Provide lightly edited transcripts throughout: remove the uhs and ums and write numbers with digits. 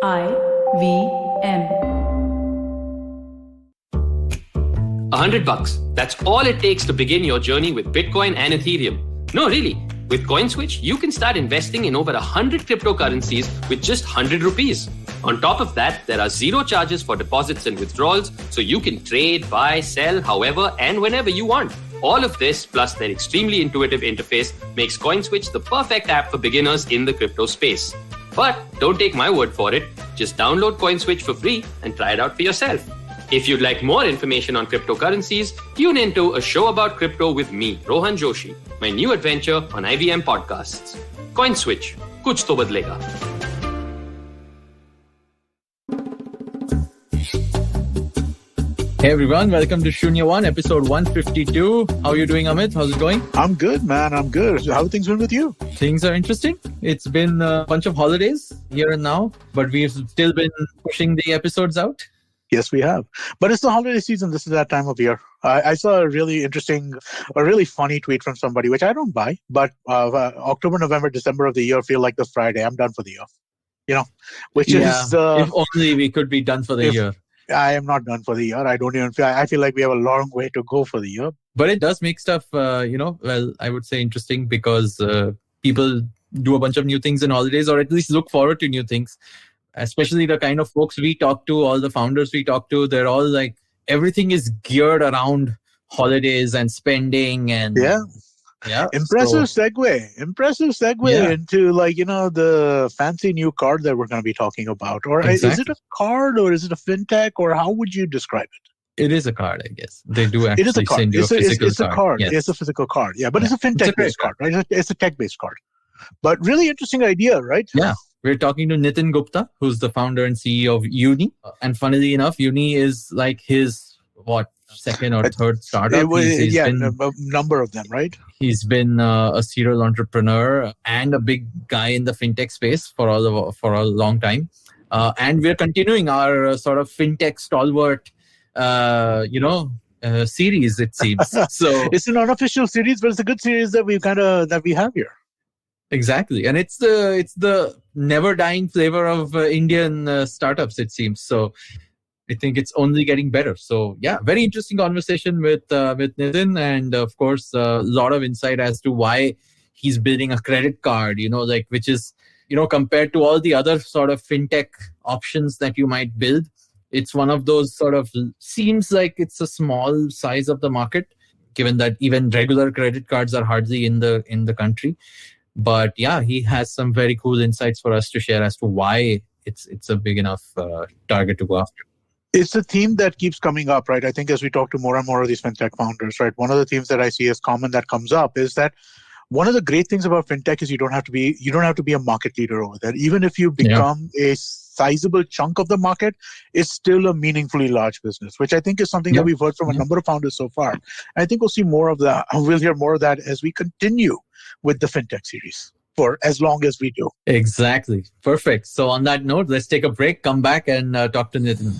IVM. $100. That's all it takes to begin your journey with Bitcoin and Ethereum. No, really. With CoinSwitch, you can start investing in over 100 cryptocurrencies with just 100 rupees. On top of that, there are zero charges for deposits and withdrawals, so you can trade, buy, sell, however and whenever you want. All of this, plus their extremely intuitive interface, makes CoinSwitch the perfect app for beginners in the crypto space. But don't take my word for it. Just download CoinSwitch for free and try it out for yourself. If you'd like more information on cryptocurrencies, tune into A Show About Crypto with me, Rohan Joshi, my new adventure on IVM Podcasts. CoinSwitch, kuch to badlega. Hey everyone, welcome to Shunya One, episode 152. How are you doing, Amit? How's it going? I'm good, man. I'm good. How have things been with you? Things are interesting. It's been a bunch of holidays here and now, but we've still been pushing the episodes out. Yes, we have. But it's the holiday season. This is that time of year. I saw a really funny tweet from somebody, which I don't buy. But October, November, December of the year feel like the Friday. I'm done for the year. Is... if only we could be done for the year. I am not done for the year. I feel like we have a long way to go for the year. But it does make stuff, I would say interesting because people do a bunch of new things in holidays, or at least look forward to new things. Especially the kind of folks we talk to, all the founders we talk to, they're all like, everything is geared around holidays and spending and... Yeah. Impressive segue into the fancy new card that we're going to be talking about. Or exactly. Is it a card or is it a fintech, or how would you describe it? It is a card, I guess. They do actually send you a physical card. It's a card. Yes. It's a physical card. Yeah, but it's a fintech-based card, right? It's a tech-based card. But really interesting idea, right? Yeah. We're talking to Nitin Gupta, who's the founder and CEO of Uni. And funnily enough, Uni is like his, second or third startup. A number of them, right? He's been a serial entrepreneur and a big guy in the fintech space for a long time. And we're continuing our sort of fintech stalwart, series, it seems. So it's an unofficial series, but it's a good series that we have here. Exactly. And it's the never dying flavor of Indian startups, it seems. So I think it's only getting better. So yeah, very interesting conversation with Nitin, and of course a lot of insight as to why he's building a credit card, which is, compared to all the other sort of fintech options that you might build, it's one of those sort of seems like it's a small size of the market, given that even regular credit cards are hardly in the country. But yeah, he has some very cool insights for us to share as to why it's a big enough target to go after. It's a theme that keeps coming up, right? I think as we talk to more and more of these fintech founders, right? One of the themes that I see as common that comes up is that one of the great things about fintech is you don't have to be a market leader over there. Even if you become a sizable chunk of the market, it's still a meaningfully large business, which I think is something that we've heard from a number of founders so far. And I think we'll see more of that. We'll hear more of that as we continue with the fintech series for as long as we do. Exactly. Perfect. So on that note, let's take a break, come back and talk to Nitin.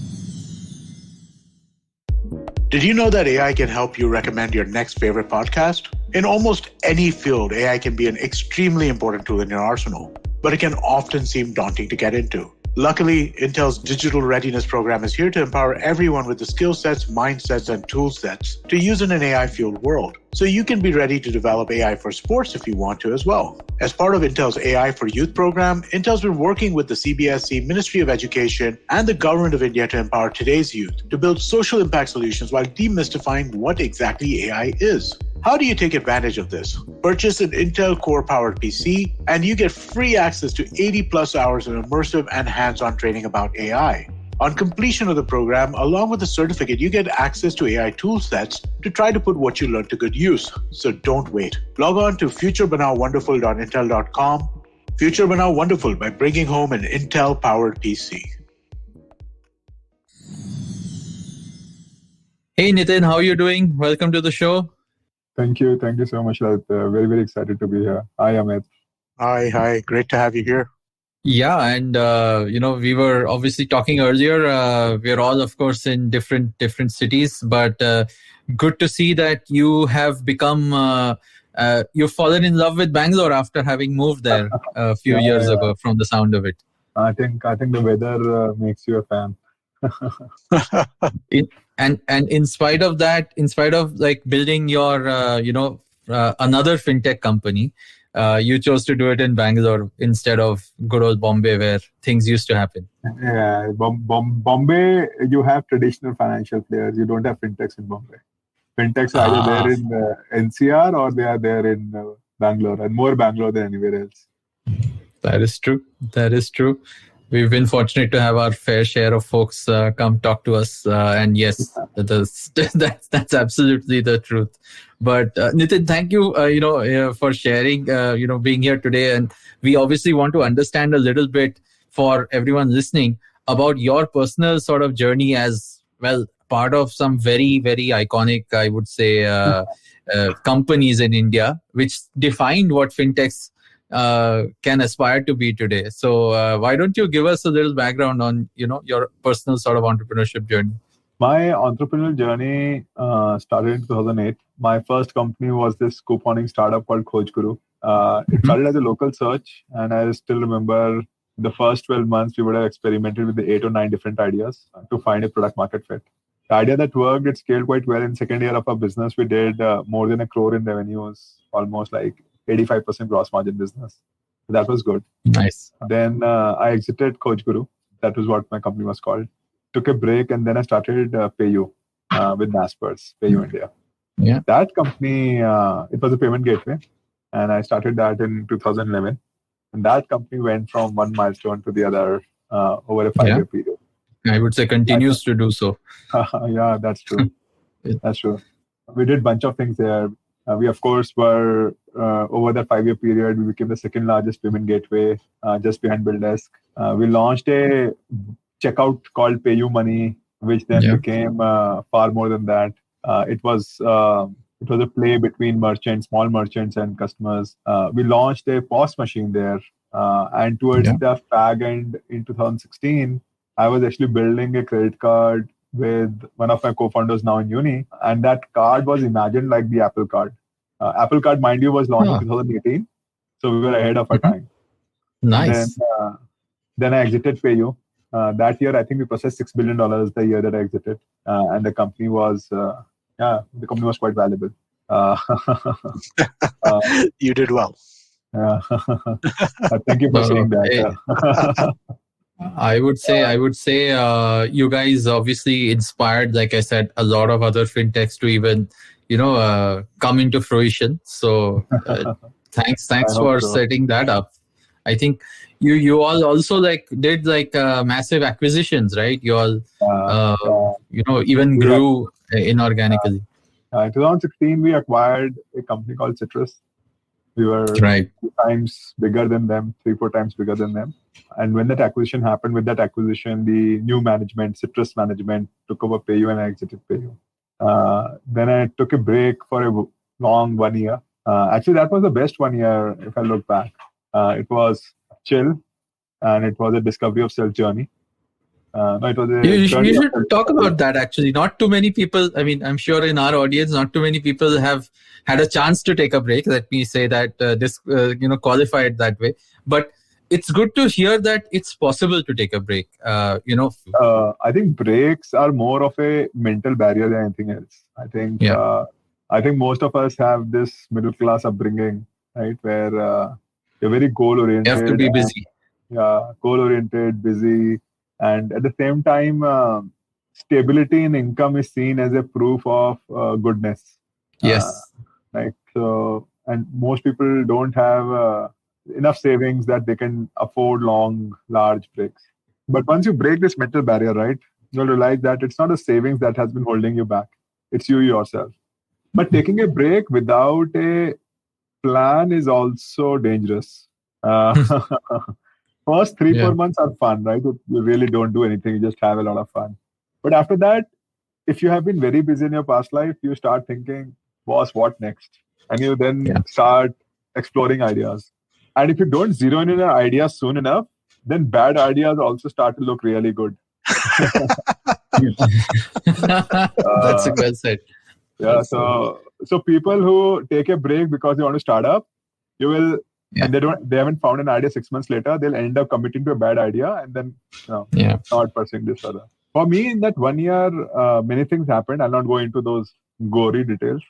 Did you know that AI can help you recommend your next favorite podcast? In almost any field, AI can be an extremely important tool in your arsenal, but it can often seem daunting to get into. Luckily, Intel's Digital Readiness Program is here to empower everyone with the skill sets, mindsets, and tool sets to use in an AI-fueled world. So you can be ready to develop AI for sports if you want to as well. As part of Intel's AI for Youth program, Intel's been working with the CBSE, Ministry of Education, and the Government of India to empower today's youth to build social impact solutions while demystifying what exactly AI is. How do you take advantage of this? Purchase an Intel Core-powered PC, and you get free access to 80-plus hours of immersive and hands-on training about AI. On completion of the program, along with the certificate, you get access to AI tool sets to try to put what you learned to good use. So don't wait. Log on to futurebanawonderful.intel.com. Future Banaw Wonderful by bringing home an Intel-powered PC. Hey Nitin, how are you doing? Welcome to the show. Thank you so much. Very, very excited to be here. Hi, Amit. Hi. Great to have you here. Yeah, and we were obviously talking earlier. We're all, of course, in different cities, but good to see that you have become. You've fallen in love with Bangalore after having moved there a few years ago. From the sound of it. I think the weather makes you a fan. And in spite of that, in spite of like building your another fintech company, you chose to do it in Bangalore instead of good old Bombay, where things used to happen. Yeah, Bombay, you have traditional financial players. You don't have fintechs in Bombay. Fintechs are either there in NCR or they are there in Bangalore, and more Bangalore than anywhere else. That is true. That is true. We've been fortunate to have our fair share of folks come talk to us, and yes, that's absolutely the truth. But Nitin, thank you, for sharing, being here today, and we obviously want to understand a little bit for everyone listening about your personal sort of journey as well, part of some very, very iconic, I would say, companies in India, which defined what fintechs can aspire to be today. So why don't you give us a little background on your personal sort of entrepreneurship journey? My entrepreneurial journey started in 2008. My first company was this couponing startup called Khojguru. It started as a local search, and I still remember the first 12 months we would have experimented with the 8 or 9 different ideas to find a product market fit. The idea that worked, it scaled quite well. In second year of our business, we did more than 1 crore in revenues, almost like 85% gross margin business. That was good. Nice. Then I exited Khojguru. That was what my company was called. Took a break, and then I started PayU with Naspers, PayU India. Yeah. That company, it was a payment gateway, and I started that in 2011. And that company went from one milestone to the other over a 5-year period. I would say continues to do so. Yeah, that's true. That's true. We did a bunch of things there. We, of course, were over that 5-year period, we became the second largest payment gateway just behind BillDesk. We launched a checkout called PayU Money, which then became far more than that. It was a play between merchants, small merchants and customers. We launched a POS machine there. And towards the fag end in 2016, I was actually building a credit card with one of my co-founders now in uni. And that card was imagined like the Apple Card. Apple Card, mind you, was launched in 2018. So we were ahead of our time. Nice. Then I exited PayU. That year, I think we processed $6 billion the year that I exited. And the company was, quite valuable. You did well. Thank you for saying that. I would say you guys obviously inspired, like I said, a lot of other fintechs to even, come into fruition. So thanks for setting that up. I think you all also did massive acquisitions, right? You all, even grew inorganically. In 2016, we acquired a company called Citrus. We were 3 times bigger than them, 3-4 times bigger than them. And when that acquisition happened, with that acquisition, the new management, Citrus management, took over PayU and I exited PayU. Then I took a break for a long 1 year. Actually, that was the best 1 year if I look back. It was chill, and it was a discovery of self journey. You should talk about that, actually. Not too many people, I mean, I'm sure in our audience, not too many people have had a chance to take a break. Let me say that qualify it that way. But it's good to hear that it's possible to take a break. I think breaks are more of a mental barrier than anything else. I think most of us have this middle class upbringing, right, where you're very goal oriented. You have to be busy. Goal oriented, busy. And at the same time, stability in income is seen as a proof of goodness. Yes. And most people don't have enough savings that they can afford long, large breaks. But once you break this mental barrier, right, you'll realize that it's not a savings that has been holding you back. It's you yourself. But taking a break without a plan is also dangerous. First 3-4 months are fun, right? You really don't do anything. You just have a lot of fun. But after that, if you have been very busy in your past life, you start thinking, boss, what next? And you then start exploring ideas. And if you don't zero in on your ideas soon enough, then bad ideas also start to look really good. That's well said. So people who take a break because they want to start up, you will and they haven't found an idea 6 months later, they'll end up committing to a bad idea and then not pursuing this further. For me, in that 1 year, many things happened. I'll not go into those gory details.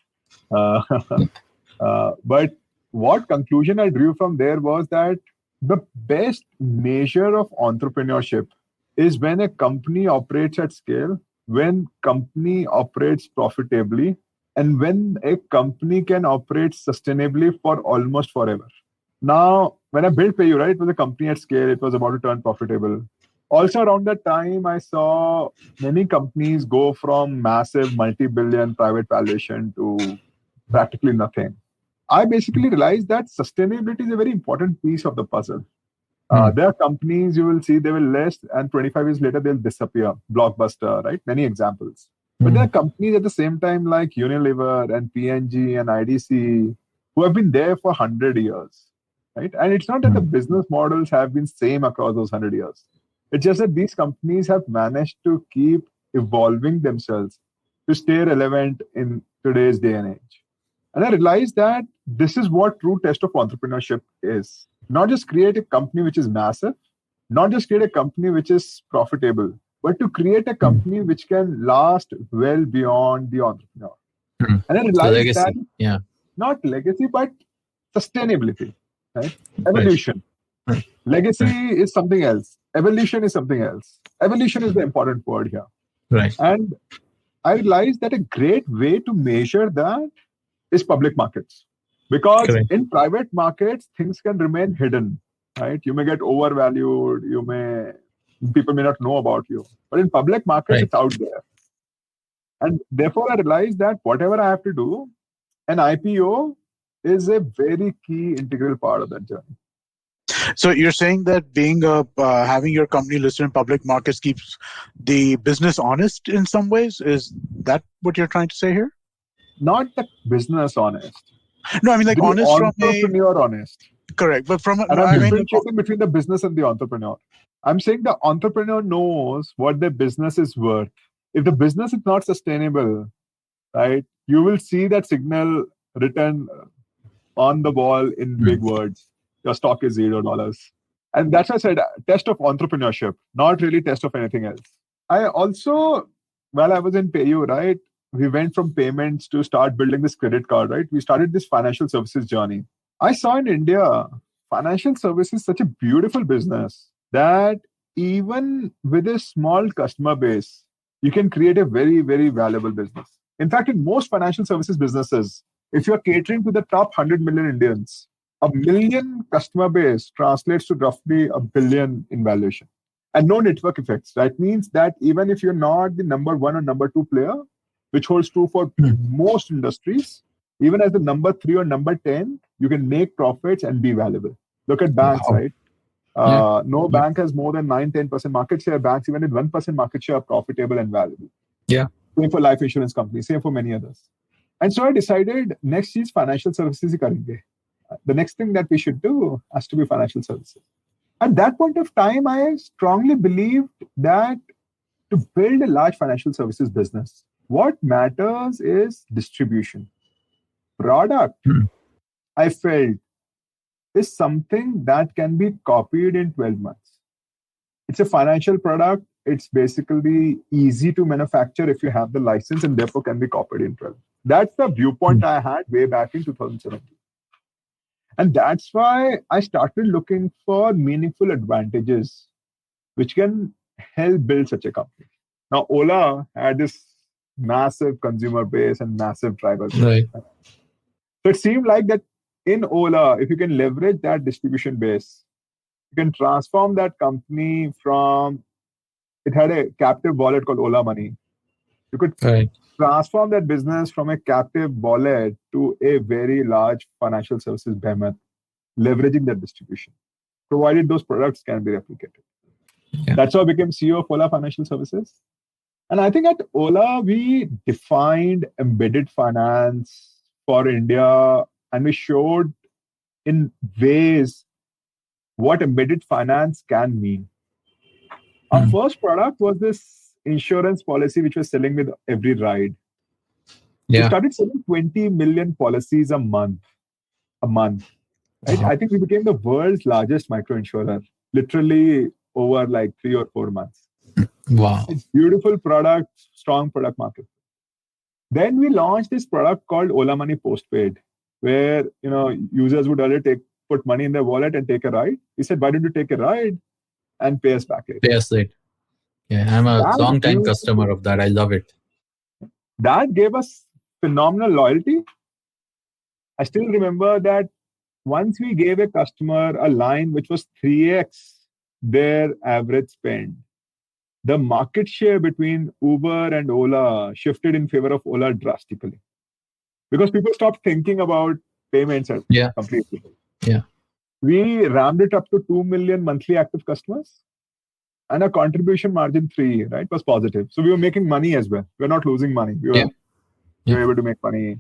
But what conclusion I drew from there was that the best measure of entrepreneurship is when a company operates at scale, when company operates profitably, and when a company can operate sustainably for almost forever. Now, when I built PayU, right, it was a company at scale. It was about to turn profitable. Also, around that time, I saw many companies go from massive multi-billion private valuation to practically nothing. I basically realized that sustainability is a very important piece of the puzzle. There are companies you will see, they will list, and 25 years later, they'll disappear. Blockbuster, right? Many examples. But there are companies at the same time like Unilever and P&G and IDC who have been there for 100 years, right? And it's not that the business models have been same across those 100 years. It's just that these companies have managed to keep evolving themselves to stay relevant in today's day and age. And I realized that this is what true test of entrepreneurship is. Not just create a company which is massive, not just create a company which is profitable, but to create a company which can last well beyond the entrepreneur. And I realized that not legacy, but sustainability, right? Evolution. Right. Legacy is something else. Evolution is something else. Evolution is the important word here. Right. And I realized that a great way to measure that is public markets. Because in private markets, things can remain hidden, right? You may get overvalued. People may not know about you. But in public markets, it's out there. And therefore, I realized that whatever I have to do, an IPO is a very key integral part of that journey. So you're saying that being having your company listed in public markets keeps the business honest in some ways? Is that what you're trying to say here? Not the business honest. No, I mean like the honest from entrepreneur honest. Correct, but from I'm differentiating between the business and the entrepreneur. I'm saying the entrepreneur knows what their business is worth. If the business is not sustainable, right, you will see that signal written on the wall in big words. Your stock is $0. And that's why I said test of entrepreneurship, not really test of anything else. I also, while I was in PayU, right, we went from payments to start building this credit card, right? We started this financial services journey. I saw in India, financial services is such a beautiful business that even with a small customer base, you can create a very, very valuable business. In fact, in most financial services businesses, if you're catering to the top 100 million Indians, 1 million customer base translates to roughly 1 billion in valuation. And no network effects. That means that even if you're not the number 1 or number 2 player, which holds true for most industries, even as the number 3 or number 10, you can make profits and be valuable. Look at banks, right? No bank has more than 9-10% market share. Banks, even at 1% market share, are profitable and valuable. Yeah. Same for life insurance companies, same for many others. And so I decided next is financial services. The next thing that we should do has to be financial services. At that point of time, I strongly believed that to build a large financial services business, what matters is distribution. Product, I felt, is something that can be copied in 12 months. It's a financial product. It's basically easy to manufacture if you have the license and therefore can be copied in 12. That's the viewpoint I had way back in 2017. And that's why I started looking for meaningful advantages which can help build such a company. Now, Ola had this massive consumer base and massive driver base. Right. So it seemed like that in Ola, if you can leverage that distribution base, you can transform that company from, it had a captive wallet called Ola Money. You could transform that business from a captive wallet to a very large financial services behemoth, leveraging that distribution, provided those products can be replicated. Yeah. That's how I became CEO of Ola Financial Services. And I think at Ola, we defined embedded finance for India, and we showed in ways what embedded finance can mean. Our first product was this insurance policy, which was selling with every ride. We started selling 20 million policies a month. Right? I think we became the world's largest micro insurer, literally over like 3 or 4 months. Wow. It's beautiful product, strong product market. Then we launched this product called Ola Money Postpaid, where users would earlier put money in their wallet and take a ride. We said, why don't you take a ride and pay us back later? Pay us later. Yeah, I'm a long time customer of that. I love it. That gave us phenomenal loyalty. I still remember that once we gave a customer a line which was 3x their average spend, the market share between Uber and Ola shifted in favor of Ola drastically. Because people stopped thinking about payments completely. Yeah. We ramped it up to 2 million monthly active customers, and our contribution margin 3, right, was positive. So we were making money as well. We were not losing money. We were able to make money.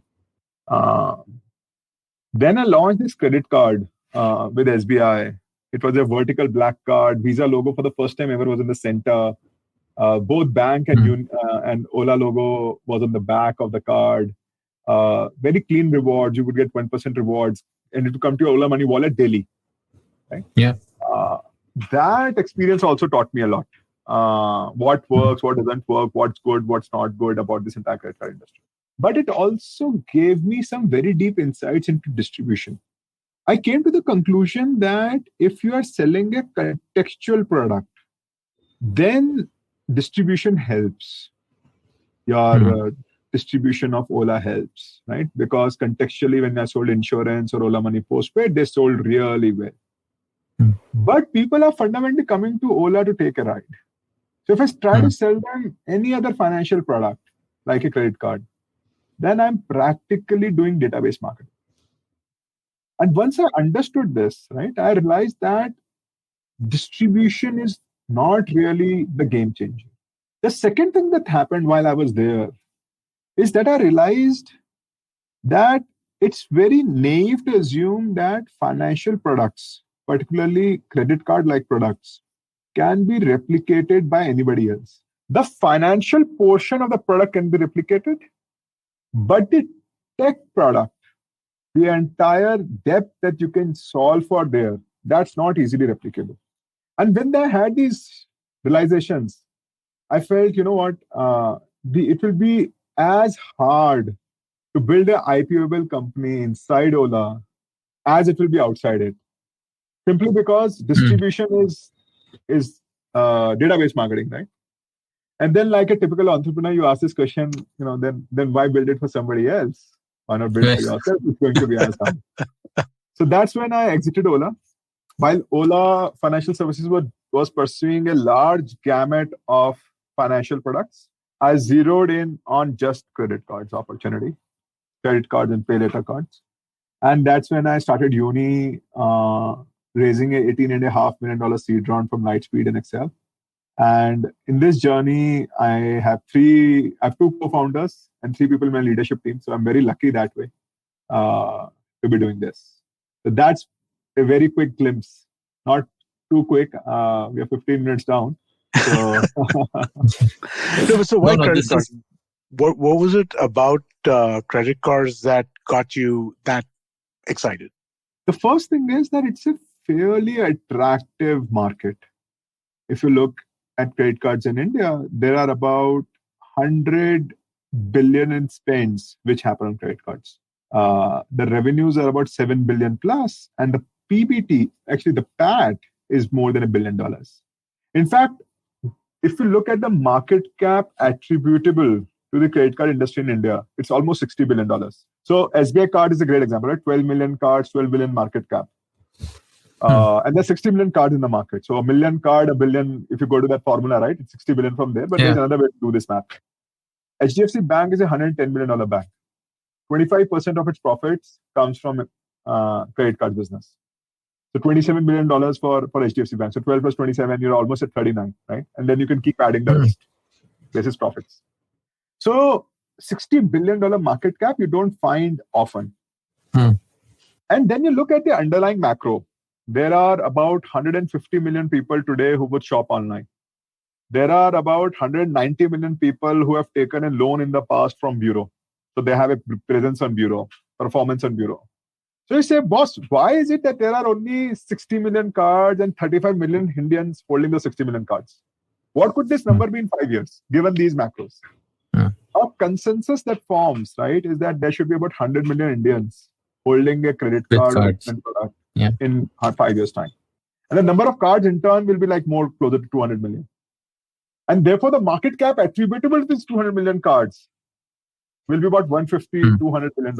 Then I launched this credit card with SBI. It was a vertical black card. Visa logo for the first time ever was in the center. Both bank and Ola logo was on the back of the card. Very clean rewards. You would get 1% rewards, and it would come to your Ola Money wallet daily. Right? Yeah. That experience also taught me a lot. What works, what doesn't work, what's good, what's not good about this entire credit card industry. But it also gave me some very deep insights into distribution. I came to the conclusion that if you are selling a contextual product, then distribution helps. Your distribution of Ola helps, right? Because contextually, when I sold insurance or Ola Money Postpaid, they sold really well. But people are fundamentally coming to Ola to take a ride. So if I try to sell them any other financial product, like a credit card, then I'm practically doing database marketing. And once I understood this, right, I realized that distribution is not really the game changer. The second thing that happened while I was there is that I realized that it's very naive to assume that financial products, particularly credit card-like products, can be replicated by anybody else. The financial portion of the product can be replicated, but the tech product, the entire depth that you can solve for there, that's not easily replicable. And when I had these realizations, I felt, it will be as hard to build an IPOable company inside Ola as it will be outside it. Simply because distribution is database marketing, right? And then, like a typical entrepreneur, you ask this question, then why build it for somebody else? Why not build it for yourself? It's going to be as hard. So that's when I exited Ola. While Ola Financial Services was pursuing a large gamut of financial products, I zeroed in on just credit cards opportunity, credit cards and pay later cards. And that's when I started uni, raising a $18.5 million seed round from Lightspeed and Excel. And in this journey, I have 2 co-founders and 3 people in my leadership team. So I'm very lucky that way to be doing this. So that's a very quick glimpse. Not too quick. We are 15 minutes down. So, so why credit cards? What was it about credit cards that got you that excited? The first thing is that it's a fairly attractive market. If you look at credit cards in India, there are about 100 billion in spends which happen on credit cards. The revenues are about 7 billion plus, and the PBT, actually the PAT, is more than $1 billion. In fact, if you look at the market cap attributable to the credit card industry in India, it's almost $60 billion. So SBI card is a great example, right? 12 million cards, 12 billion market cap. And there's 60 million cards in the market. So a million card, $1 billion, if you go to that formula, right, it's 60 billion from there. But there's another way to do this math. HDFC Bank is a $110 million bank. 25% of its profits comes from credit card business. So $27 billion for HDFC Bank. So 12 plus 27, you're almost at 39, right? And then you can keep adding the rest. This is profits. So $60 billion market cap, you don't find often. And then you look at the underlying macro. There are about 150 million people today who would shop online. There are about 190 million people who have taken a loan in the past from bureau. So they have a presence on bureau, performance on bureau. So you say, boss, why is it that there are only 60 million cards and 35 million Indians holding those 60 million cards? What could this number be in 5 years, given these macros? A consensus that forms, right, is that there should be about 100 million Indians holding a credit card or product in 5 years' time. And the number of cards in turn will be like more closer to 200 million. And therefore, the market cap attributable to these 200 million cards will be about $150, $200 billion.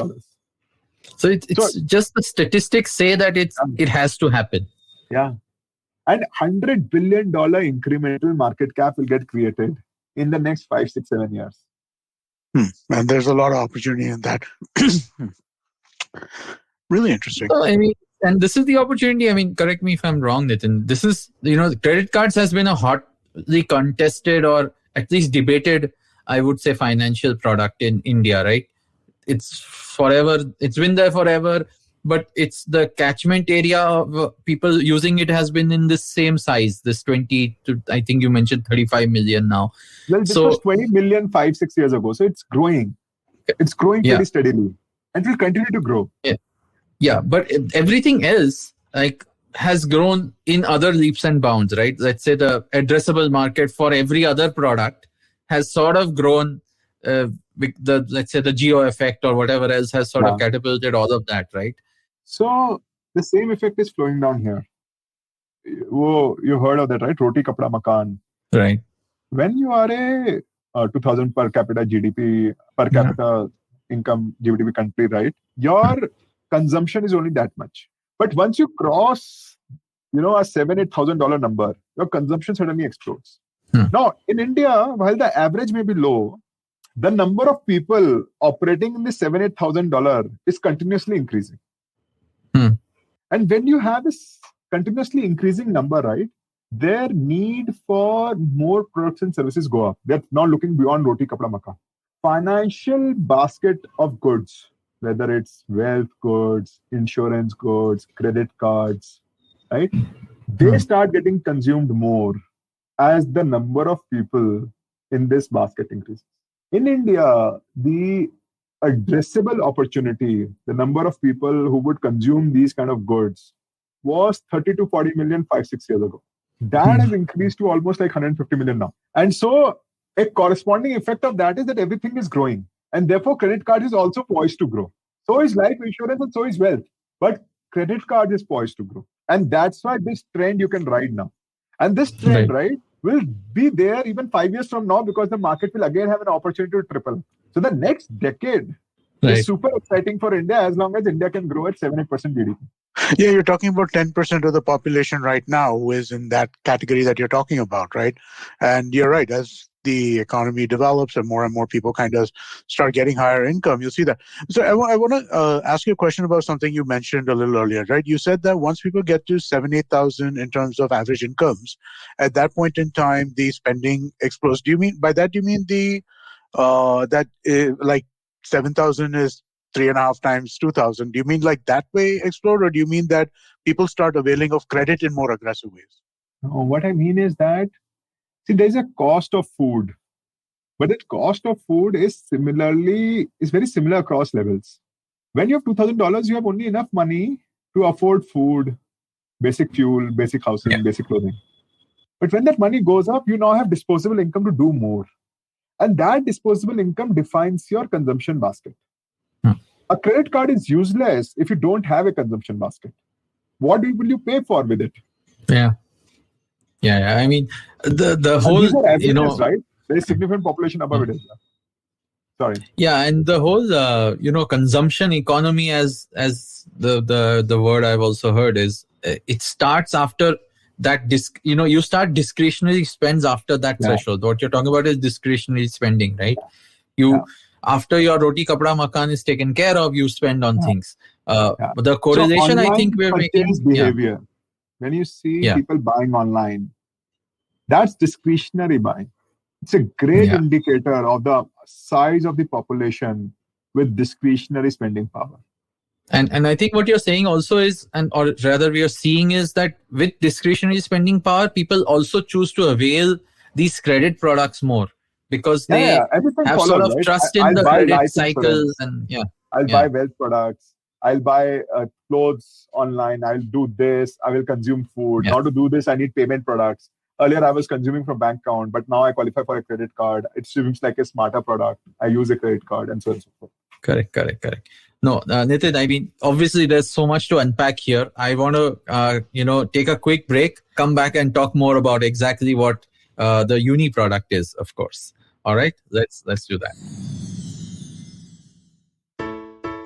So it's just the statistics say that it has to happen. Yeah. And $100 billion incremental market cap will get created in the next 5, 6, 7 years. And there's a lot of opportunity in that. Really interesting. So, I mean, and this is the opportunity. I mean, correct me if I'm wrong, Nitin. This is, credit cards has been a hotly contested or at least debated, I would say, financial product in India, right? It's been there forever, but it's the catchment area of people using it has been in this same size, this 20 to, I think you mentioned 35 million now. Well, this was 20 million 5, 6 years ago. So it's growing. It's growing pretty steadily and it will continue to grow. Yeah, but everything else has grown in other leaps and bounds, right? Let's say the addressable market for every other product has sort of grown. Let's say the geo effect or whatever else has sort of catapulted all of that, right? So the same effect is flowing down here. You heard of that, right? Roti kapda makan. Right. When you are a 2,000 per capita GDP, per capita income GDP country, right? Your consumption is only that much. But once you cross, a $7,000-8,000 number, your consumption suddenly explodes. Now, in India, while the average may be low, the number of people operating in the $7,000-8,000 is continuously increasing. And when you have this continuously increasing number, right, their need for more products and services go up. They're now looking beyond roti kapda makan. Financial basket of goods, whether it's wealth goods, insurance goods, credit cards, right, they start getting consumed more as the number of people in this basket increases. In India, the addressable opportunity, the number of people who would consume these kind of goods was 30 to 40 million 5, 6 years ago. That has increased to almost like 150 million now. And so a corresponding effect of that is that everything is growing. And therefore, credit card is also poised to grow. So is life insurance and so is wealth. But credit card is poised to grow. And that's why this trend you can ride now. And this trend, right, will be there even 5 years from now because the market will again have an opportunity to triple. So the next decade is super exciting for India as long as India can grow at 7-8% GDP. Yeah, you're talking about 10% of the population right now who is in that category that you're talking about, right? And you're right, as the economy develops and more people kind of start getting higher income, you'll see that. So I want to ask you a question about something you mentioned a little earlier, right? You said that once people get to 7,000-8,000 in terms of average incomes, at that point in time, the spending explodes. Do you mean like 7,000 is 3.5 times 2,000? Do you mean like that way explode, or do you mean that people start availing of credit in more aggressive ways? No, what I mean is that, there's a cost of food, but that cost of food is very similar across levels. When you have $2,000, you have only enough money to afford food, basic fuel, basic housing, basic clothing. But when that money goes up, you now have disposable income to do more. And that disposable income defines your consumption basket. A credit card is useless if you don't have a consumption basket. What will you pay for with it? Yeah. I mean, the whole, these are averages, right? There is significant population above it as well. Sorry. Yeah, and the whole, consumption economy, as the word I've also heard is, it starts after that. You start discretionary spends after that threshold. What you're talking about is discretionary spending, right? After your roti kapda makan is taken care of, you spend on things. But the correlation, I think we're making behavior. When you see people buying online, that's discretionary buying. It's a great indicator of the size of the population with discretionary spending power. And I think what you're saying also is, or rather we are seeing is that with discretionary spending power, people also choose to avail these credit products more because they have sort of trust in the credit cycle. And I'll buy wealth products. I'll buy clothes online. I'll do this. I will consume food. Yeah. Now to do this, I need payment products. Earlier, I was consuming from bank account, but now I qualify for a credit card. It seems like a smarter product. I use a credit card and so on and so forth. Correct. No, Nitin, I mean, obviously there's so much to unpack here. I want to, take a quick break, come back and talk more about exactly what the Uni product is, of course. All right, let's do that.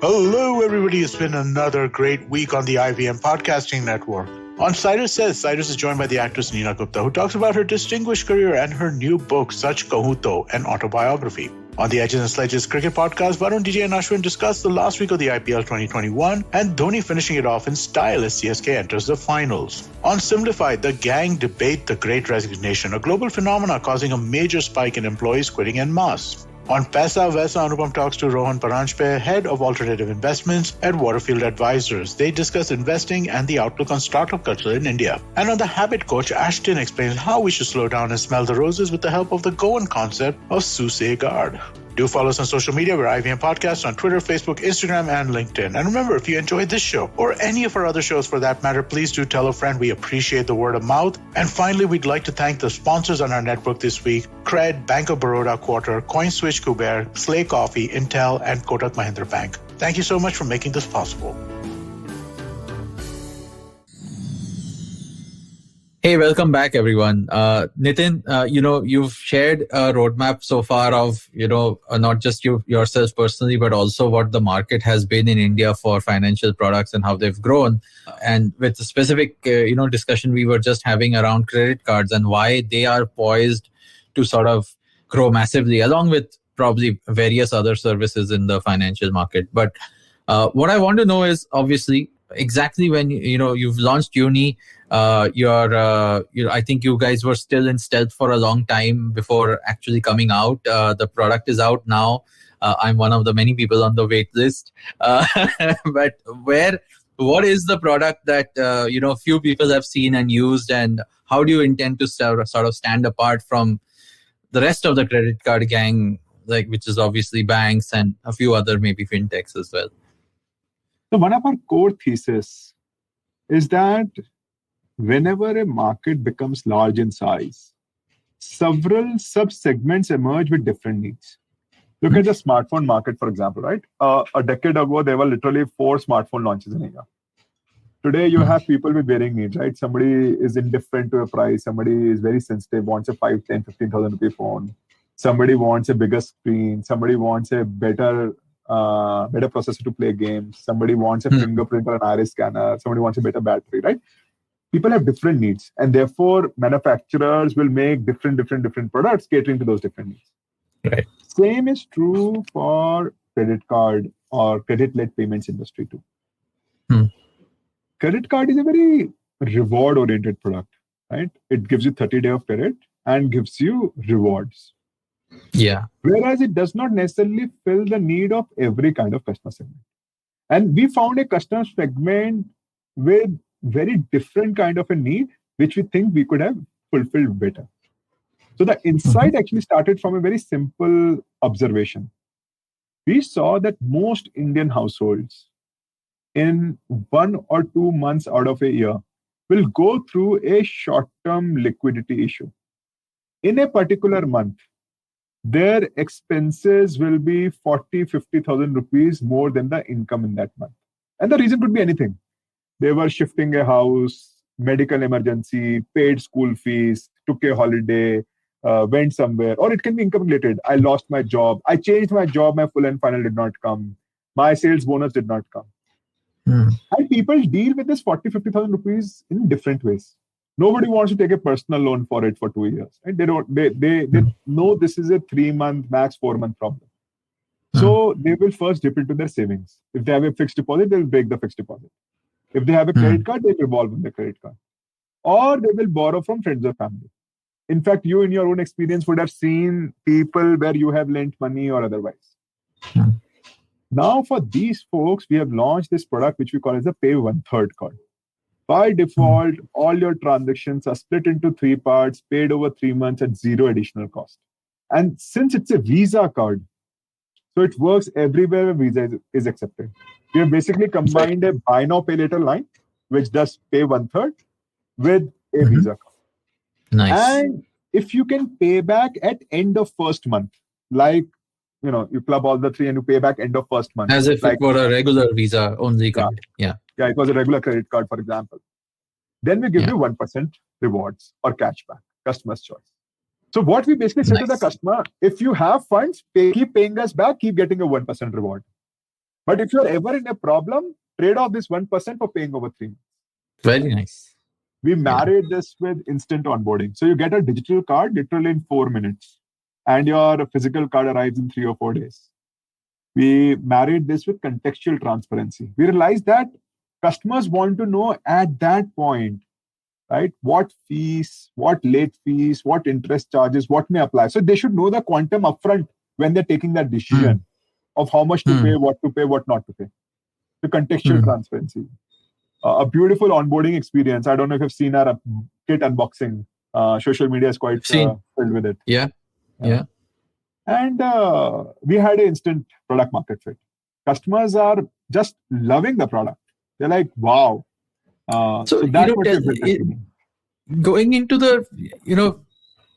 Hello, everybody. It's been another great week on the IVM Podcasting Network. On Cyrus Says, Cyrus is joined by the actress Neena Gupta, who talks about her distinguished career and her new book, Sach Kahun To, an autobiography. On the Edges and Sledges Cricket Podcast, Varun, DJ and Ashwin discuss the last week of the IPL 2021 and Dhoni finishing it off in style as CSK enters the finals. On Simplified, the gang debate the Great Resignation, a global phenomenon causing a major spike in employees quitting en masse. On Paisa Vaisa, Anupam talks to Rohan Paranjpe, head of alternative investments at Waterfield Advisors. They discuss investing and the outlook on startup culture in India. And on The Habit Coach, Ashton explains how we should slow down and smell the roses with the help of the Goan concept of Susse Guard. Do follow us on social media. We're IVM Podcast on Twitter, Facebook, Instagram, and LinkedIn. And remember, if you enjoyed this show or any of our other shows for that matter, please do tell a friend. We appreciate the word of mouth. And finally, we'd like to thank the sponsors on our network this week: Cred, Bank of Baroda Quarter, CoinSwitch Kuber, Slay Coffee, Intel, and Kotak Mahindra Bank. Thank you so much for making this possible. Hey, welcome back, everyone. Nitin, you've shared a roadmap so far of, not just yourself personally, but also what the market has been in India for financial products and how they've grown. And with the specific, discussion we were just having around credit cards and why they are poised to sort of grow massively, along with probably various other services in the financial market. But what I want to know is, obviously, exactly when you've launched Uni, I think you guys were still in stealth for a long time before actually coming out. The product is out now. I'm one of the many people on the wait list. But what is the product that few people have seen and used, and how do you intend to sort of stand apart from the rest of the credit card gang, which is obviously banks and a few other maybe fintechs as well? So one of our core thesis is that whenever a market becomes large in size, several sub-segments emerge with different needs. Look at the smartphone market, for example, right? A decade ago, there were literally 4 smartphone launches in a year. Today, you have people with varying needs, right? Somebody is indifferent to a price. Somebody is very sensitive, wants a 5, 10, 15,000 rupee phone. Somebody wants a bigger screen. Somebody wants a better processor to play games. Somebody wants a fingerprint or an iris scanner. Somebody wants a better battery, right? People have different needs, and therefore manufacturers will make different products catering to those different needs. Right. Same is true for credit card or credit-led payments industry too. Credit card is a very reward-oriented product, right? It gives you 30 days of credit and gives you rewards. Yeah. Whereas it does not necessarily fill the need of every kind of customer segment. And we found a customer segment with very different kind of a need, which we think we could have fulfilled better. So the insight actually started from a very simple observation. We saw that most Indian households in 1 or 2 months out of a year will go through a short-term liquidity issue. In a particular month, their expenses will be 40,000-50,000 rupees more than the income in that month. And the reason could be anything. They were shifting a house, medical emergency, paid school fees, took a holiday, went somewhere, or it can be income related. I lost my job. I changed my job. My full and final did not come. My sales bonus did not come. And people deal with this 40,000-50,000 rupees in different ways. Nobody wants to take a personal loan for it for 2 years. Right? They know this is a 3-month, max 4-month problem. So they will first dip into their savings. If they have a fixed deposit, they'll break the fixed deposit. If they have a credit card, they revolve on the credit card. Or they will borrow from friends or family. In fact, you in your own experience would have seen people where you have lent money or otherwise. Now for these folks, we have launched this product which we call as a Pay 1/3 card. By default, all your transactions are split into 3 parts, paid over 3 months at 0 additional cost. And since it's a Visa card, So it works everywhere where Visa is accepted. We have basically combined a buy now, pay later line, which does pay 1/3 with a Visa card. Nice. And if you can pay back at end of first month, like, you club all the three and you pay back end of first month. As if like, it were a regular Visa only card. Yeah, it was a regular credit card, for example. Then we give you 1% rewards or cashback, customer's choice. So what we basically say to the customer, if you have funds, keep paying us back, keep getting a 1% reward. But if you're ever in a problem, trade off this 1% for paying over 3 months. Very nice. We married this with instant onboarding. So you get a digital card literally in 4 minutes, and your physical card arrives in 3 or 4 days. We married this with contextual transparency. We realized that customers want to know at that point, right, what fees, what late fees, what interest charges, what may apply. So they should know the quantum upfront when they're taking that decision of how much to pay, what not to pay. The contextual transparency. A beautiful onboarding experience. I don't know if you've seen our kit unboxing. Social media is quite filled with it. Yeah. And we had an instant product market fit. Customers are just loving the product. They're like, wow. So that's what we're going into the,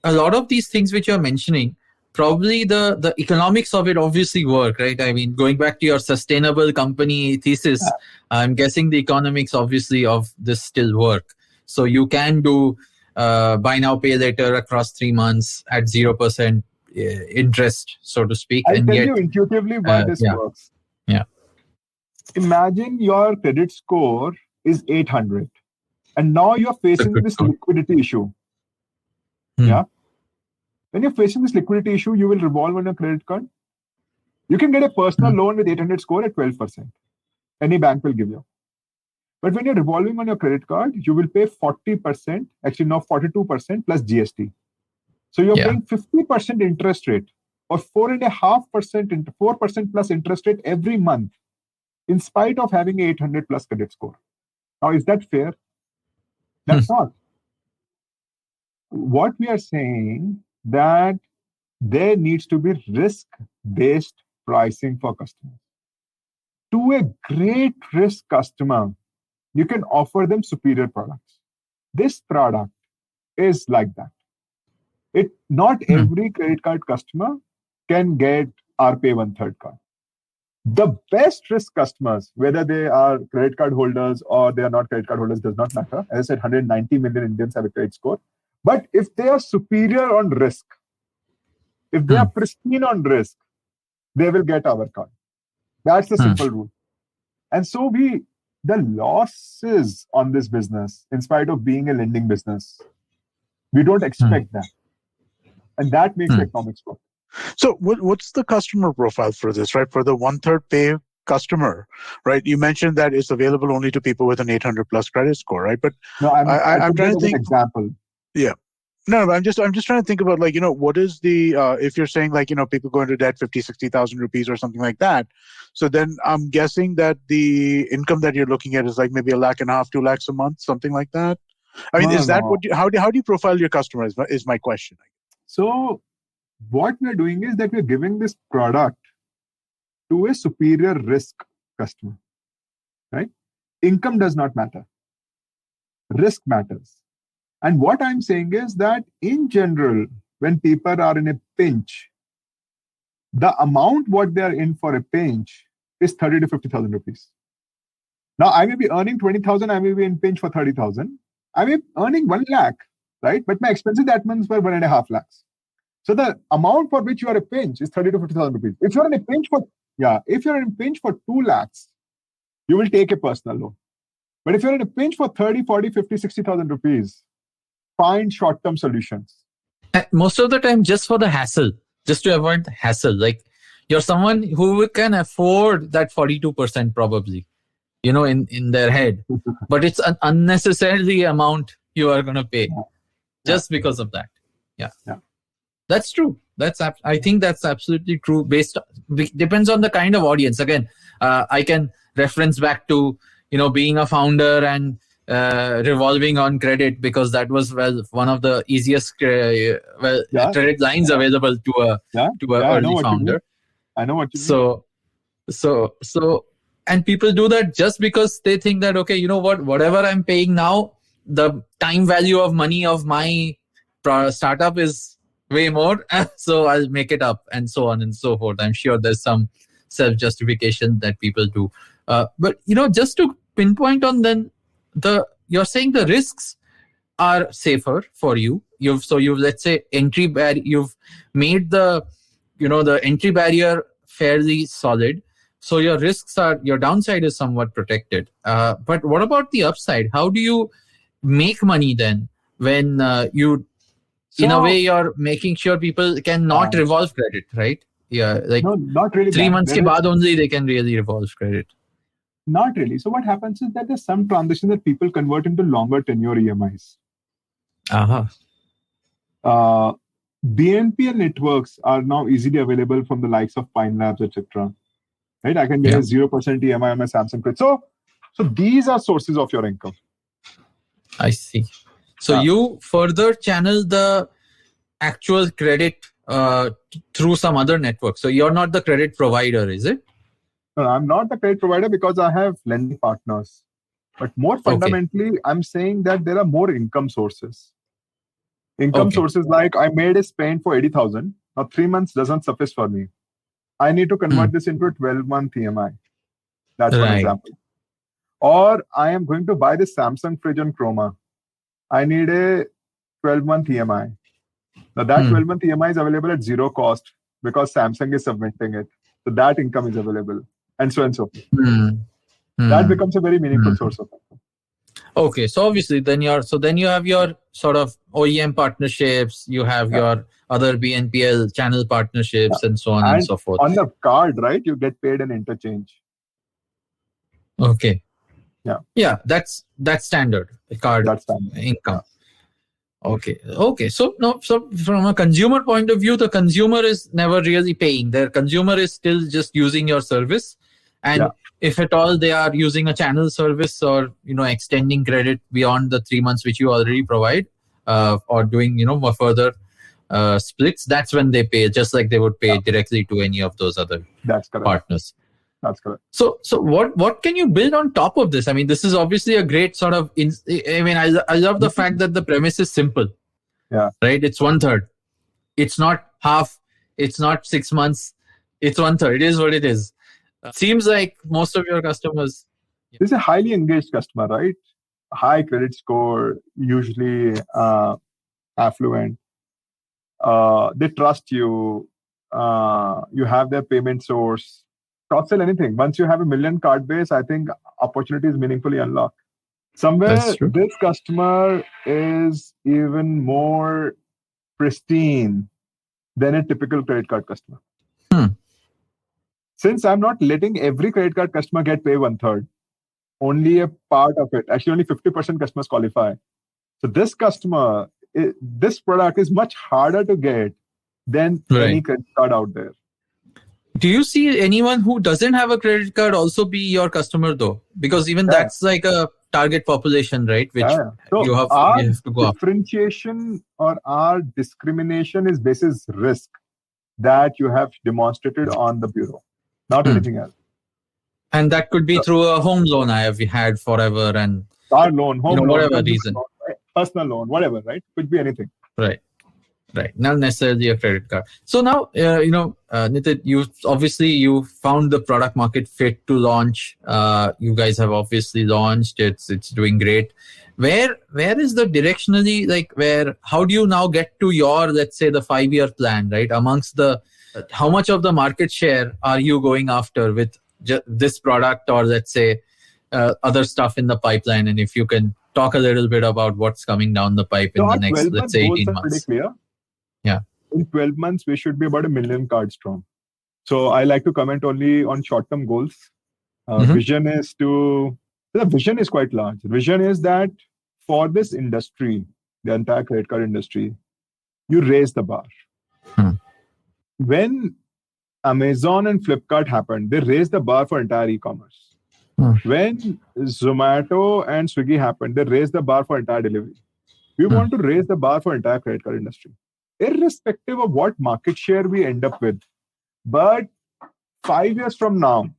a lot of these things which you're mentioning, probably the economics of it obviously work, right? I mean, going back to your sustainable company thesis, I'm guessing the economics obviously of this still work. So you can do buy now, pay later across 3 months at 0% interest, so to speak. I'll tell you intuitively why this works. Yeah. Imagine your credit score is 800 and now you're facing this liquidity issue. Yeah. When you're facing this liquidity issue, you will revolve on your credit card. You can get a personal loan with 800 score at 12%. Any bank will give you. But when you're revolving on your credit card, you will pay 40%, actually now 42% plus GST. So you're paying 50% interest rate or 4.5%, 4% plus interest rate every month, in spite of having 800 plus credit score. Now, is that fair? That's not. What we are saying that there needs to be risk-based pricing for customers. To a great risk customer, you can offer them superior products. This product is like that. Not every credit card customer can get RPay 1/3 card. The best risk customers, whether they are credit card holders or they are not credit card holders, does not matter. As I said, 190 million Indians have a credit score. But if they are superior on risk, if they are pristine on risk, they will get our card. That's the simple rule. And so the losses on this business, in spite of being a lending business, we don't expect that. And that makes the economics work. So what's the customer profile for this, right? For the 1/3 pay customer, right? You mentioned that it's available only to people with an 800 plus credit score, right? But no, I'm trying to think. Example. Yeah. No, I'm just trying to think about what is the, if you're saying people go into debt 50,000-60,000 rupees or something like that. So then I'm guessing that the income that you're looking at is like maybe 1.5 lakh, 2 lakhs a month, something like that. I mean, is that what how do you profile your customers is my question. So what we're doing is that we're giving this product to a superior risk customer, right? Income does not matter. Risk matters. And what I'm saying is that in general, when people are in a pinch, the amount what they're in for a pinch is 30 to 50,000 rupees. Now, I may be earning 20,000, I may be in pinch for 30,000. I may be earning 1 lakh, right? But my expenses that month were 1.5 lakhs. So the amount for which you are a pinch is 30 to 50,000 rupees. If you're in a pinch for 2 lakhs, you will take a personal loan. But if you're in a pinch for 30, 40, 50, 60,000 rupees, find short-term solutions. Most of the time, just for the hassle, just to avoid the hassle. Like you're someone who can afford that 42% probably, in their head. But it's an unnecessarily amount you are going to pay just because of that. Yeah. That's true. I think that's absolutely true. Depends on the kind of audience. Again, I can reference back to, being a founder and revolving on credit because that was one of the easiest credit lines available to a early founder. I know what you mean. So, and people do that just because they think that, okay, you know what, whatever I'm paying now, the time value of money of my startup is way more. So I'll make it up, and so on and so forth. I'm sure there's some self-justification that people do. But, just to pinpoint on then, you're saying the risks are safer for you. You've let's say you've made the entry barrier fairly solid, so your downside is somewhat protected. But what about the upside? How do you make money then when in a way you're making sure people cannot revolve credit, right? Yeah, like no, not really. 3 months ke baad only they can really revolve credit. Not really. So what happens is that there's some transition that people convert into longer tenure EMIs. BNPL networks are now easily available from the likes of Pine Labs, etc. Right? I can get a 0% EMI on my Samsung credit. So these are sources of your income. I see. So you further channel the actual credit through some other network. So you're not the credit provider, is it? No, I'm not the credit provider because I have lending partners. But more fundamentally, I'm saying that there are more income sources. Sources like I made a Spain for 80,000. Now 3 months doesn't suffice for me. I need to convert this into a 12-month EMI. That's one example. Or I am going to buy this Samsung fridge on Chroma. I need a 12-month EMI. Now that 12-month EMI is available at zero cost because Samsung is submitting it. So that income is available. And so and so forth. That becomes a very meaningful source of income. Okay, so obviously then you have your sort of OEM partnerships, you have your other BNPL channel partnerships, and so on and so forth. On the card, right, you get paid an interchange. Okay. Yeah, that's standard. The card income. Okay. So from a consumer point of view, the consumer is never really paying. The consumer is still just using your service, and if at all they are using a channel service or extending credit beyond the 3 months which you already provide, or doing more further splits, that's when they pay, just like they would pay directly to any of those other partners. That's correct. So what can you build on top of this? I mean, this is obviously a great sort of. I love the fact that the premise is simple. Yeah. Right. It's 1/3. It's not half. It's not 6 months. It's 1/3. It is what it is. Seems like most of your customers. This is a highly engaged customer, right? High credit score, usually affluent. They trust you. You have their payment source. Cross-sell anything. Once you have 1 million card base, I think opportunity is meaningfully unlocked. Somewhere, this customer is even more pristine than a typical credit card customer. Since I'm not letting every credit card customer get paid 1/3, only a part of it. Actually, only 50% customers qualify. So this customer, this product is much harder to get than any credit card out there. Do you see anyone who doesn't have a credit card also be your customer though? Because even that's like a target population, right? Which you have to go up. Differentiation or our discrimination is basis risk that you have demonstrated on the bureau, not anything else. And that could be through a home loan I have had forever, and car loan, home loan, whatever reason, personal loan, whatever, right? Could be anything. Right. Not necessarily a credit card. So now, Nitin, you found the product market fit to launch. You guys have obviously launched. It's doing great. Where is the directionally, how do you now get to your, let's say, the 5-year plan, right? Amongst how much of the market share are you going after with this product, or let's say other stuff in the pipeline? And if you can talk a little bit about what's coming down the pipe in the next, let's say, 18 months. Pretty clear. Yeah. In 12 months, we should be about 1 million cards strong. So I like to comment only on short-term goals. Vision is the vision is quite large. The vision is that for this industry, the entire credit card industry, you raise the bar. When Amazon and Flipkart happened, they raised the bar for entire e-commerce. When Zomato and Swiggy happened, they raised the bar for entire delivery. We want to raise the bar for entire credit card industry, irrespective of what market share we end up with. But 5 years from now,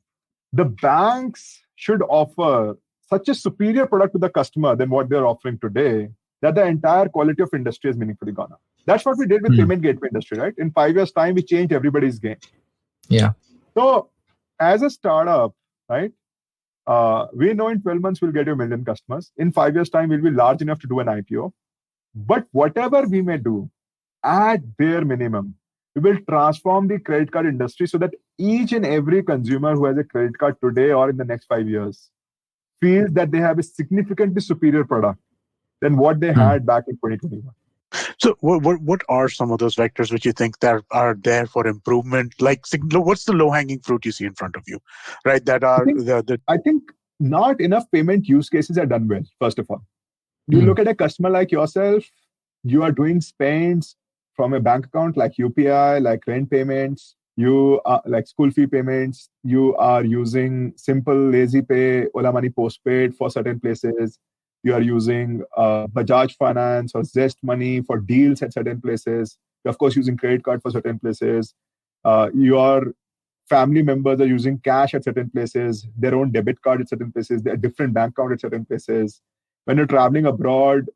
the banks should offer such a superior product to the customer than what they're offering today, that the entire quality of industry has meaningfully gone up. That's what we did with payment gateway industry, right? In 5 years' time, we changed everybody's game. Yeah. So as a startup, right, we know in 12 months we'll get 1 million customers. In 5 years' time, we'll be large enough to do an IPO. But whatever we may do, at bare minimum, we will transform the credit card industry so that each and every consumer who has a credit card today or in the next 5 years feels that they have a significantly superior product than what they had back in 2021. So what are some of those vectors which you think that are there for improvement? Like, what's the low-hanging fruit you see in front of you, right? That are I think not enough payment use cases are done well, first of all. You look at a customer like yourself, you are doing spends from a bank account like UPI, like rent payments, you are like school fee payments, you are using simple lazy pay, Ola Money postpaid for certain places. You are using Bajaj Finance or Zest Money for deals at certain places. You're, of course, using credit card for certain places. Your family members are using cash at certain places, their own debit card at certain places, their different bank account at certain places. When you're traveling abroad,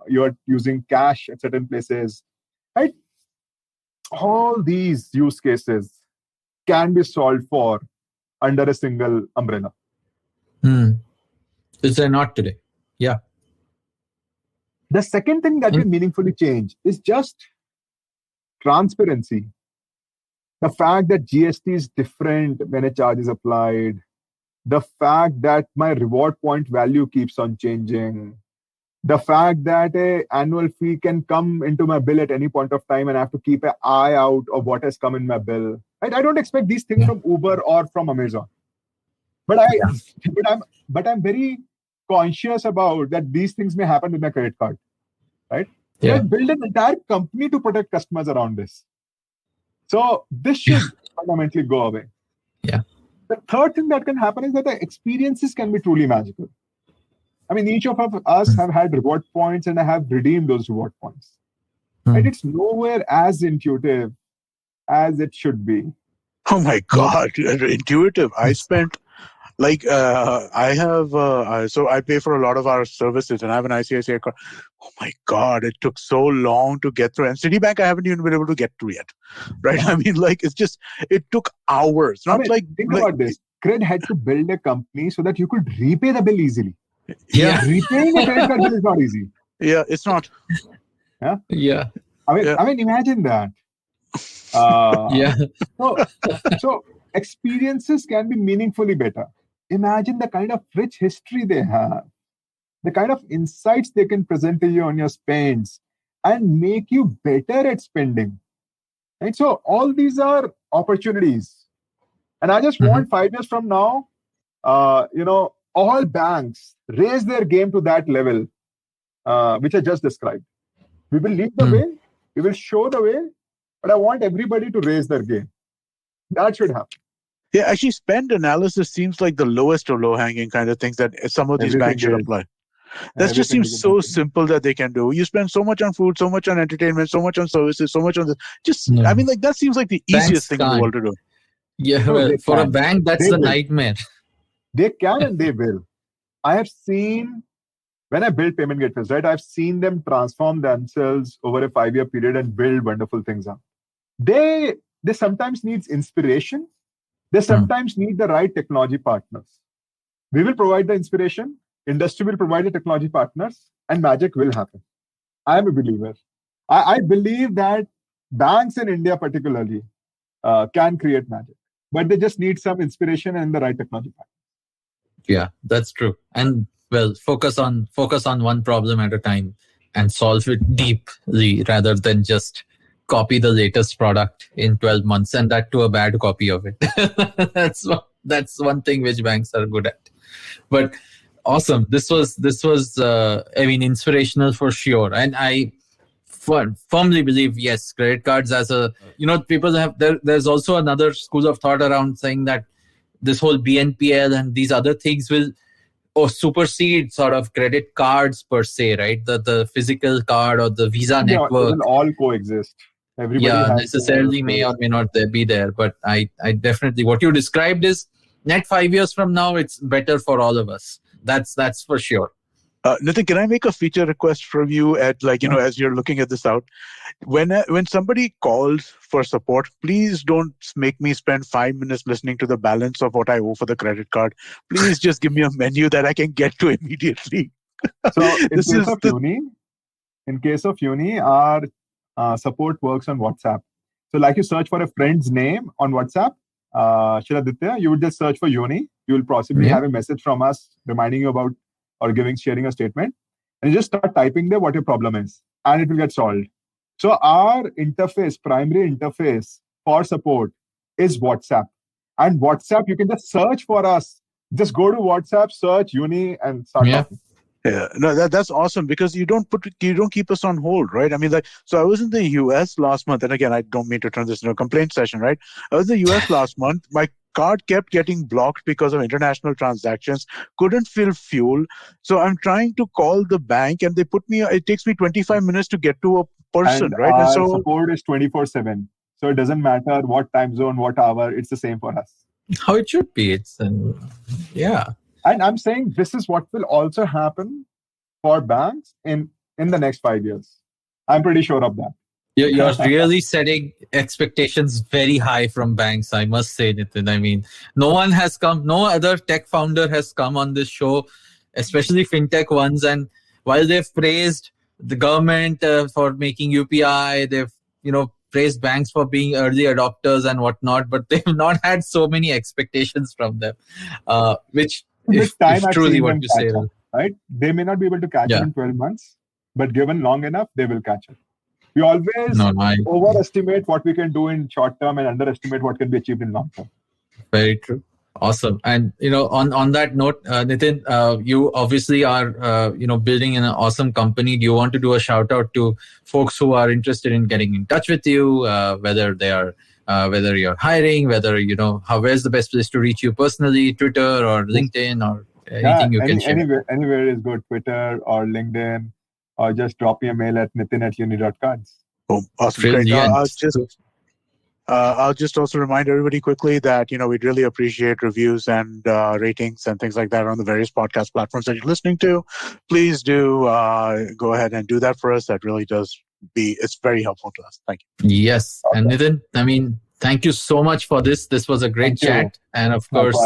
you're using cash at certain places, right? All these use cases can be solved for under a single umbrella. Is there not today? Yeah. The second thing that will meaningfully change is just transparency. The fact that GST is different when a charge is applied, the fact that my reward point value keeps on changing, the fact that an annual fee can come into my bill at any point of time and I have to keep an eye out of what has come in my bill. Right? I don't expect these things from Uber or from Amazon. But I'm very conscious about that these things may happen with my credit card. Right? So I build an entire company to protect customers around this. So this should fundamentally go away. Yeah. The third thing that can happen is that the experiences can be truly magical. I mean, each of us have had reward points and I have redeemed those reward points. Right? It's nowhere as intuitive as it should be. Oh my God, intuitive. I spent so I pay for a lot of our services and I have an ICICI card. Oh my God, it took so long to get through. And Citibank, I haven't even been able to get through yet. Right? I mean, it took hours. Think about this. Cred had to build a company so that you could repay the bill easily. Yeah. Repaying a credit card bill is not easy. Yeah, it's not. Yeah. I mean, imagine that. So experiences can be meaningfully better. Imagine the kind of rich history they have, the kind of insights they can present to you on your spends and make you better at spending. And so all these are opportunities. And I just want 5 years from now, all banks raise their game to that level, which I just described. We will lead the way, we will show the way, but I want everybody to raise their game. That should happen. Yeah, actually, spend analysis seems like the lowest of low-hanging kind of things that some of these banks should apply. That just seems so simple that they can do. You spend so much on food, so much on entertainment, so much on services, so much on this. I mean, that seems like the easiest thing in the world to do. Yeah, for a bank, that's a nightmare. They can and they will. I have seen, when I build payment gateways, right, I've seen them transform themselves over a 5-year period and build wonderful things up. They sometimes need inspiration. They sometimes need the right technology partners. We will provide the inspiration, industry will provide the technology partners, and magic will happen. I am a believer. I believe that banks in India particularly can create magic, but they just need some inspiration and the right technology partners. Yeah, that's true. And focus on one problem at a time and solve it deeply rather than just copy the latest product in 12 months and that to a bad copy of it. That's one thing which banks are good at. But awesome. This was inspirational for sure. And I firmly believe, yes, credit cards as people have, there's also another school of thought around saying that this whole BNPL and these other things will supersede sort of credit cards per se, right? The physical card or the Visa network. They will all coexist. Everybody Yeah, has necessarily may or may not be there, but I definitely, what you described is net 5 years from now, it's better for all of us. That's for sure. Nitin, can I make a feature request from you at as you're looking at this out? When somebody calls for support, please don't make me spend 5 minutes listening to the balance of what I owe for the credit card. Please just give me a menu that I can get to immediately. So in case of Uni, our support works on WhatsApp. So like you search for a friend's name on WhatsApp, Shiladitya, you would just search for Uni. You will possibly have a message from us reminding you about or sharing a statement. And you just start typing there what your problem is, and it will get solved. So our primary interface for support is WhatsApp. And WhatsApp, you can just search for us. Just go to WhatsApp, search Uni, and start talking. Yeah, no, that's awesome because you don't keep us on hold, right? I mean, so I was in the US last month, and again, I don't mean to turn this into a complaint session, right? I was in the US last month. My card kept getting blocked because of international transactions. Couldn't fill fuel, so I'm trying to call the bank, and it takes me 25 minutes to get to a person, and right? Our and so support is 24/7, so it doesn't matter what time zone, what hour. It's the same for us. How it should be. It's yeah. And I'm saying this is what will also happen for banks in the next 5 years. I'm pretty sure of that. You're really setting expectations very high from banks, I must say, Nitin. I mean, no other tech founder has come on this show, especially fintech ones. And while they've praised the government for making UPI, they've praised banks for being early adopters and whatnot, but they've not had so many expectations from them, which is truly what you say. Right? They may not be able to catch it in 12 months, but given long enough, they will catch it. We always overestimate what we can do in short term and underestimate what can be achieved in long term. Very true. Awesome. And on that note, Nitin, you obviously are building an awesome company. Do you want to do a shout out to folks who are interested in getting in touch with you, whether you're hiring, where's the best place to reach you personally, Twitter or LinkedIn or anything you can share? Anywhere is good, Twitter or LinkedIn, or just drop me a mail at nitin@uni.cards. Oh, awesome. Great. I'll just also remind everybody quickly that, we'd really appreciate reviews and ratings and things like that on the various podcast platforms that you're listening to. Please do go ahead and do that for us. That really it's very helpful to us. Thank you. Yes. And Nitin, I mean, thank you so much for this. This was a great chat. And of course,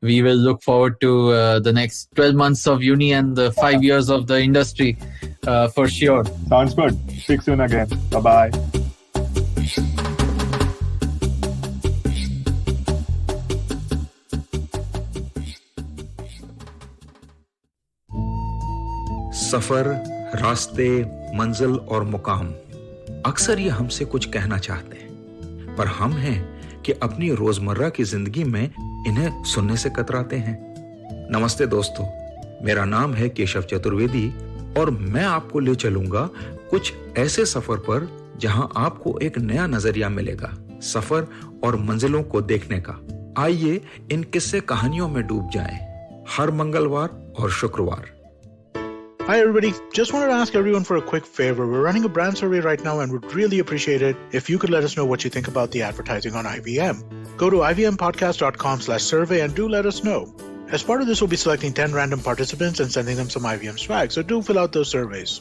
we will look forward to the next 12 months of Uni and the 5 years of the industry for sure. Sounds good. Speak soon again. Bye-bye. सफर, रास्ते, मंजिल और मुकाम, अक्सर ये हमसे कुछ कहना चाहते हैं, पर हम हैं कि अपनी रोजमर्रा की जिंदगी में इन्हें सुनने से कतराते हैं। नमस्ते दोस्तों, मेरा नाम है केशव चतुर्वेदी और मैं आपको ले चलूंगा कुछ ऐसे सफर पर जहां आपको एक नया नजरिया मिलेगा सफर और मंजिलों को देखने का। आइए इन किस्से कहानियों में डूब जाएं, हर मंगलवार और शुक्रवार। Hi everybody, just wanted to ask everyone for a quick favor. We're running a brand survey right now and would really appreciate it if you could let us know what you think about the advertising on IVM. Go to ivmpodcast.com/survey and do let us know. As part of this, we'll be selecting 10 random participants and sending them some IVM swag, so do fill out those surveys.